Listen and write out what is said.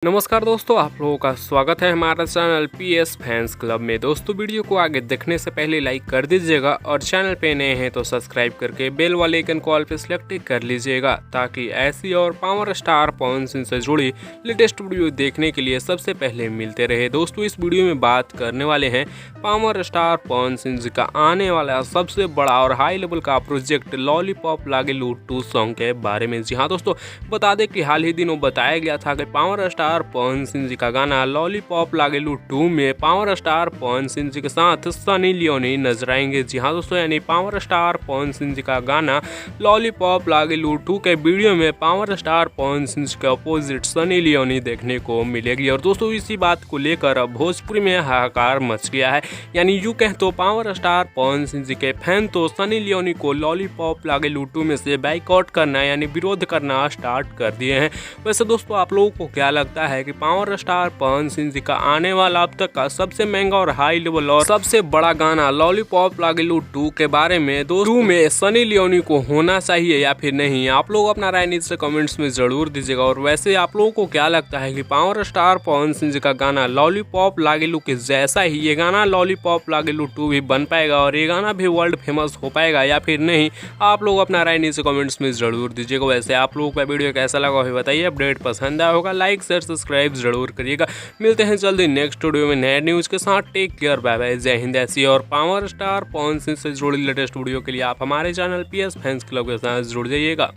नमस्कार दोस्तों, आप लोगों का स्वागत है हमारा चैनल पीएस फैंस क्लब में। दोस्तों वीडियो को आगे देखने से पहले लाइक कर दीजिएगा और चैनल पे नए हैं तो सब्सक्राइब करके बेल वाले आइकन को ऑल पे सिलेक्ट कर लीजिएगा ताकि ऐसी और पावर स्टार पवन सिंह से जुड़ी लेटेस्ट वीडियो देखने के लिए सबसे पहले मिलते रहे। दोस्तों इस वीडियो में बात करने वाले हैं पावर स्टार पवन सिंह जी का आने वाला सबसे बड़ा और हाई लेवल का प्रोजेक्ट लॉलीपॉप लागेलू 2 सॉन्ग के बारे में। जी हाँ दोस्तों, बता दें कि हाल ही दिनों बताया गया था कि पावर स्टार पवन सिंह जी का गाना लॉलीपॉप लागेलू 2 में पावर स्टार पवन सिंह जी के साथ सनी लियोनी नजर आएंगे। जी हाँ दोस्तों, यानी पावर स्टार पवन सिंह जी का गाना लॉलीपॉप लागेलू 2 के वीडियो में पावर स्टार पवन सिंह जी के अपोजिट सनी लियोनी देखने को मिलेगी। और दोस्तों इसी बात को लेकर अब भोजपुरी में हाहाकार मच गया है। यानी यूं कहें तो पावर स्टार पवन सिंह जी के फैन तो सनी लियोनी को लॉलीपॉप लागेलू 2 में से बाइकआउट करना यानी विरोध करना स्टार्ट कर दिए हैं। वैसे दोस्तों आप लोगों को क्या लगता है कि पावर स्टार पवन सिंह जी का आने वाला अब तक का सबसे महंगा और हाई लेवल और सबसे बड़ा गाना लॉलीपॉप लागेलू 2 के बारे में 2 में सनी लियोनी को होना चाहिए या फिर नहीं? आप लोग अपना राय नीचे कमेंट्स में जरूर दीजिएगा। और वैसे आप लोगों को क्या लगता है कि पावर स्टार पवन सिंह जी का गाना लॉलीपॉप लागेलू के जैसा ही ये गाना लॉलीपॉप लागेलू 2 भी बन पाएगा और ये गाना भी वर्ल्ड फेमस हो पाएगा या फिर नहीं? आप लोग अपना राय नीचे कमेंट्स में जरूर दीजिएगा। वैसे आप लोगों का वीडियो कैसा लगा बताइए। अपडेट पसंद आया होगा लाइक शेयर सब्सक्राइब जरूर करिएगा। मिलते हैं जल्दी नेक्स्ट वीडियो में नए न्यूज के साथ। टेक केयर, बाय बाय, जय हिंद। ऐसी और पावर स्टार पवन सिंह से जुड़ी लेटेस्ट वीडियो के लिए आप हमारे चैनल पीएस फैंस क्लब के साथ जुड़ जाइएगा।